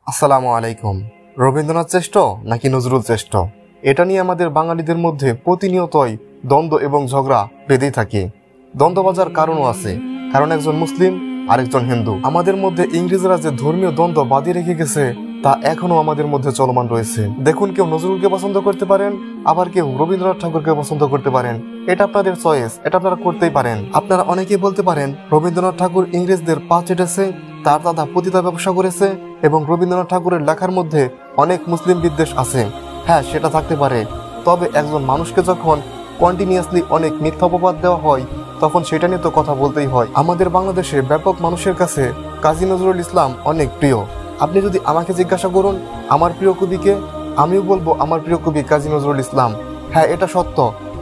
আসসালামু আলাইকুম। রবীন্দ্রনাথ শ্রেষ্ঠ নাকি নজরুল শ্রেষ্ঠ, এটা নিয়ে আমাদের বাঙালিদের মধ্যে প্রতিনিয়তই দ্বন্দ্ব এবং ঝগড়া বেঁধেই থাকে। দ্বন্দ্ব বাজার কারণও আছে, কারণ একজন মুসলিম আরেকজন হিন্দু। আমাদের মধ্যে ইংরেজরা যে ধর্মীয় দ্বন্দ্ব বাঁধিয়ে রেখে গেছে তা এখনো আমাদের মধ্যে চলমান রয়েছে। দেখুন, কেউ নজরুলকে পছন্দ করতে পারেন, আবার কেউ রবীন্দ্রনাথ ঠাকুরকে পছন্দ করতে পারেন। এটা আপনাদের চয়েস, এটা আপনারা করতেই পারেন। আপনারা অনেকেই বলতে পারেন রবীন্দ্রনাথ ঠাকুর ইংরেজদের পা চেটেছে, তার দাদা পতিতা ব্যবসা করেছে এবং রবীন্দ্রনাথ ঠাকুরের লেখার মধ্যে অনেক মুসলিম বিদ্বেষ আছে। হ্যাঁ, সেটা থাকতে পারে, তবে একজন মানুষকে যখন কন্টিনিউয়াসলি অনেক মিথ্যা অপবাদ দেওয়া হয় তখন সেটা নিয়ে তো কথা বলতেই হয়। আমাদের বাংলাদেশে ব্যাপক মানুষের কাছে কাজী নজরুল ইসলাম অনেক প্রিয়। আপনি যদি আমাকে জিজ্ঞাসা করুন আমার প্রিয় কবিকে, আমিও বলবো আমার প্রিয় কবি কাজী নজরুল ইসলাম। হ্যাঁ, এটা সত্য।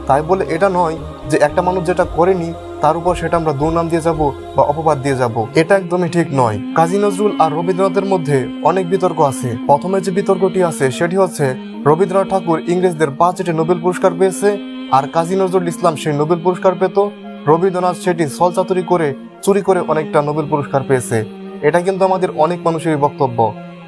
তাই বলে এটা নয় যে একটা মানুষ যেটা করেনি তার উপর সেটা আমরা দুর্নাম দিয়ে যাব বা অপবাদ দিয়ে যাব, এটা একদমই ঠিক নয়। কাজী নজরুল আর রবীন্দ্রনাথের মধ্যে অনেক বিতর্ক আছে। প্রথমে যে বিতর্কটি আছে সেটি হচ্ছে রবীন্দ্রনাথ ঠাকুর ইংরেজদের পা চেটে নোবেল পুরস্কার পেয়েছে, আর কাজী নজরুল ইসলাম সেই নোবেল পুরস্কার পেত, রবীন্দ্রনাথ সেটি ছলচাতুরি করে চুরি করে অনেকটা নোবেল পুরস্কার পেয়েছে। এটা কিন্তু আমাদের অনেক মানুষেরই বক্তব্য।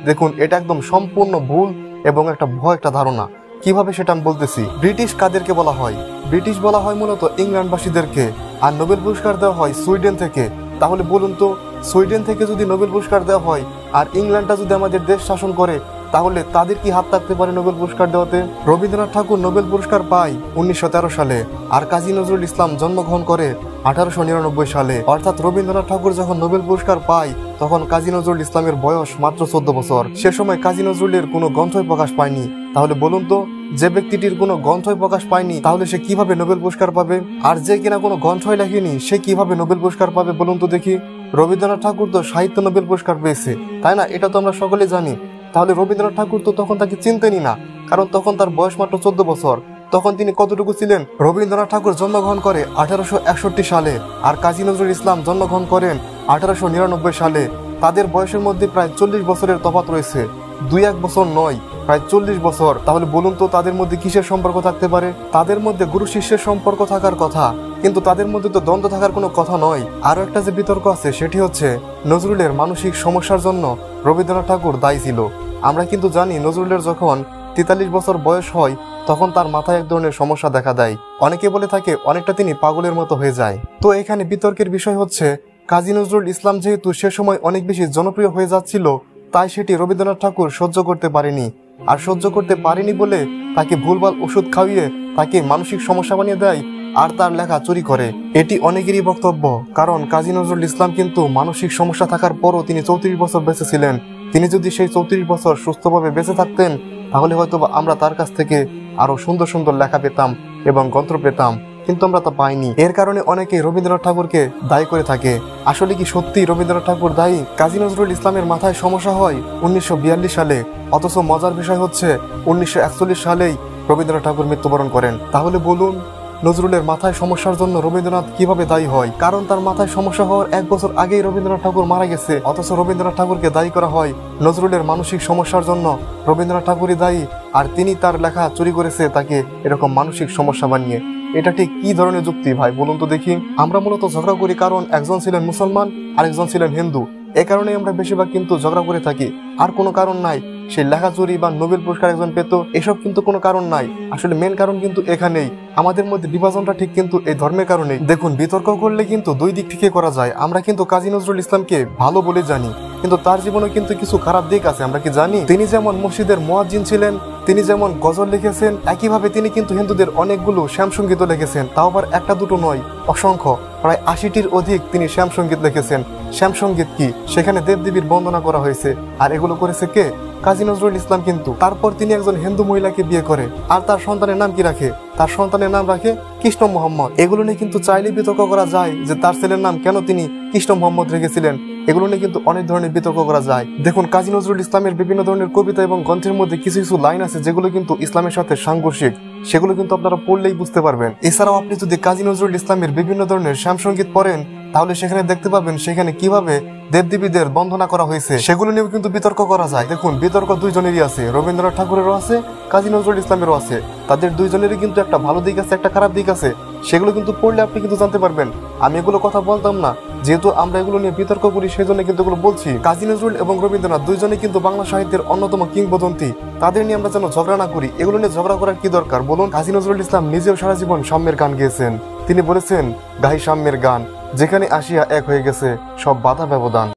দেখুন, এটা একদম সম্পূর্ণ ভুল এবং একটা ভয় একটা ধারণা। কিভাবে সেটা আমি বলতেছি। ব্রিটিশ কাদেরকে বলা হয়? ব্রিটিশ বলা হয় মূলত ইংল্যান্ডবাসীদেরকে, আর নোবেল পুরস্কার দেওয়া হয় সুইডেন থেকে। তাহলে বলুন তো, সুইডেন থেকে যদি নোবেল পুরস্কার দেওয়া হয় আর ইংল্যান্ডটা যদি আমাদের দেশ শাসন করে, তাহলে তাদের কি হাত থাকতে পারে নোবেল পুরস্কার দেওয়াতে? রবীন্দ্রনাথ ঠাকুর নোবেল পুরস্কার পায় 1913 সালে, আর কাজী নজরুল ইসলাম জন্মগ্রহণ করে 1899 সালে। অর্থাৎ রবীন্দ্রনাথ ঠাকুর যখন নোবেল পুরস্কার পায় তখন কাজী নজরুল ইসলামের বয়স মাত্র 14 বছর। সে সময় কাজী নজরুলের কোনো গ্রন্থই প্রকাশ পায়নি। তাহলে বলুন তো, যে ব্যক্তিটির কোনো গ্রন্থই প্রকাশ পায়নি তাহলে সে কিভাবে নোবেল পুরস্কার পাবে? আর যে কিনা কোনো গ্রন্থই লেখেনি সে কিভাবে নোবেল পুরস্কার পাবে বলুন তো দেখি? রবীন্দ্রনাথ ঠাকুর তো সাহিত্য নোবেল পুরস্কার পেয়েছে, তাই না? এটা তো আমরা সকলে জানি। তাহলে রবীন্দ্রনাথ ঠাকুর তো তখন তাকে চিনতেনই না, কারণ তখন তার বয়স মাত্র 14 বছর। তখন তিনি কতটুকু ছিলেন? রবীন্দ্রনাথ ঠাকুর জন্মগ্রহণ করে 1861 সালে, আর কাজী নজরুল ইসলাম জন্মগ্রহণ করেন 1899 সালে। তাদের বয়সের মধ্যে প্রায় 40 বছরের তফাৎ রয়েছে, 2-1 বছর নয়, প্রায় 40 বছর। তাহলে বলুন তো তাদের মধ্যে কিসের সম্পর্ক থাকতে পারে? তাদের মধ্যে গুরু শিষ্যের সম্পর্ক থাকার কথা, কিন্তু তাদের মধ্যে তো দ্বন্দ্ব থাকার কোনো কথা নয়। আরো একটা যে বিতর্ক আছে সেটি হচ্ছে নজরুলের মানসিক সমস্যার জন্য রবীন্দ্রনাথ ঠাকুর দায়ী ছিল। আমরা কিন্তু জানি নজরুলের যখন 43 বছর বয়স হয় তখন তার মাথায় এক ধরনের সমস্যা দেখা দেয়। অনেকে বলে থাকে অনেকটা তিনি পাগলের মতো হয়ে যায়। তো এখানে বিতর্কের বিষয় হচ্ছে কাজী নজরুল ইসলাম যেহেতু সে সময় অনেক বেশি জনপ্রিয় হয়ে যাচ্ছিল, তাই সেটি রবীন্দ্রনাথ ঠাকুর সহ্য করতে পারেনি। আর সহ্য করতে পারেনি বলে তাকে ভুলভাল ওষুধ খাইয়ে তাকে মানসিক সমস্যা বানিয়ে দেয় আর তার লেখা চুরি করে। এটি অনেকেরই বক্তব্য, কারণ কাজী নজরুল ইসলাম কিন্তু মানসিক সমস্যা থাকার পরও তিনি 34 বছর বেঁচে ছিলেন। তিনি যদি সেই 34 বছর সুস্থভাবে বেঁচে থাকতেন তাহলে হয়তো আমরা তার কাছ থেকে আরো সুন্দর সুন্দর লেখা পেতাম এবং গ্রন্থ পেতাম, কিন্তু আমরা তা পাইনি। এর কারণে অনেকে রবীন্দ্রনাথ ঠাকুরকে দায়ী করে থাকে। আসলে কি সত্যি রবীন্দ্রনাথ ঠাকুর দায়ী? কাজী নজরুল ইসলামের মাথায় সমস্যা হয় 1942 সালে, অথচ মজার বিষয় হচ্ছে 1941 সালেই রবীন্দ্রনাথ ঠাকুর মৃত্যুবরণ করেন। তাহলে বলুন নজরুলের মাথায় সমস্যার জন্য রবীন্দ্রনাথ কিভাবে দায়ী হয়? কারণ তার মাথায় সমস্যা হওয়ার 1 বছর আগেই রবীন্দ্রনাথ ঠাকুর মারা গেছে, অথচ রবীন্দ্রনাথ ঠাকুরকে দায়ী করা হয় নজরুলের মানসিক সমস্যার জন্য। রবীন্দ্রনাথ ঠাকুরই দায়ী, আর তিনি তার লেখা চুরি করেছে তাকে এরকম মানসিক সমস্যা বানিয়ে। এটা ঠিক কি ধরনের যুক্তি ভাই বলুন তো দেখি? আমরা মূলত ঝগড়া করি কারণ একজন ছিলেন মুসলমান আরেকজন ছিলেন হিন্দু, এ কারণে আমরা বেশিরভাগ কিন্তু ঝগড়া করে থাকি। আর কোনো কারণ নাই সেই লেখা চুরি বা নোবেল পুরস্কার একজন পেত, এসব কিন্তু কোনো কারণ নাই। আসলে মেন কারণ কিন্তু এখানেই, আমাদের মধ্যে বিভাজনটা ঠিক কিন্তু এই ধর্মের কারণেই। দেখুন, বিতর্ক করলে কিন্তু দুই দিক থেকে করা যায়। আমরা কিন্তু কাজী নজরুল ইসলামকে ভালো বলে জানি, কিন্তু তার জীবনে কিন্তু কিছু খারাপ দিক আছে। আমরা কি জানি? তিনি যেমন মসজিদের মুয়াজ্জিন ছিলেন, তিনি যেমন গজল লিখেছেন, একইভাবে তিনি কিন্তু হিন্দুদের অনেকগুলো শ্যামসঙ্গীতও লিখেছেন। তাও আবার একটা দুটো নয়, অসংখ্য, প্রায় 80টির অধিক তিনি শ্যামসঙ্গীত লিখেছেন। শ্যামসঙ্গীত কি? সেখানে দেবদেবীর বন্দনা করা হয়েছে, আর এগুলো করেছে কে? কাজী নজরুল ইসলাম। কিন্তু তারপর তিনি একজন হিন্দু মহিলাকে বিয়ে করে, আর তার সন্তানের নাম কি রাখে? তার সন্তানের নাম রাখে কৃষ্ণ মোহাম্মদ। এগুলো নিয়ে কিন্তু চাইলে বিতর্ক করা যায় যে তার ছেলের নাম কেন তিনি কৃষ্ণ মোহাম্মদ রেখেছিলেন। এগুলো নিয়ে কিন্তু অনেক ধরনের বিতর্ক করা যায়। দেখুন, কাজী নজরুল ইসলামের বিভিন্ন ধরনের কবিতা এবং গ্রন্থের মধ্যে কিছু কিছু লাইন আছে যেগুলো কিন্তু ইসলামের সাথে সাংঘর্ষিক, সেগুলো কিন্তু আপনারা পড়লেই বুঝতে পারবেন। এছাড়াও আপনি যদি কাজী নজরুল ইসলামের বিভিন্ন ধরনের শ্যামসঙ্গীত পড়েন তাহলে সেখানে দেখতে পাবেন সেখানে কিভাবে দেবদেবীদের বন্দনা করা হয়েছে, সেগুলো নিয়েও কিন্তু বিতর্ক করা যায়। দেখুন, বিতর্ক দুইজনেরই আছে, রবীন্দ্রনাথ ঠাকুরেরও আছে, কাজী নজরুল ইসলামেরও আছে। তাদের দুইজনেরই কিন্তু একটা ভালো দিক আছে, একটা খারাপ দিক আছে। সেগুলো কিন্তু পড়লে আপনি কিন্তু জানতে পারবেন। আমি এগুলো কথা বলতাম না, যেহেতু আমরা এগুলো নিয়ে বিতর্ক করি সেই জন্য কিন্তু এগুলো বলছি। কাজী নজরুল এবং রবীন্দ্রনাথ দুইজনে কিন্তু বাংলা সাহিত্যের অন্যতম কিংবদন্তি। তাদের নিয়ে আমরা যেন ঝগড়া না করি। এগুলো নিয়ে ঝগড়া করার কি দরকার বলুন? কাজী নজরুল ইসলাম নিজেও সারা জীবন সাম্যের গান গেয়েছেন। তিনি বলেছেন, গাই সাম্যের গান, যেখানে আসিয়া এক হয়ে গেছে সব বাধা ব্যবধান।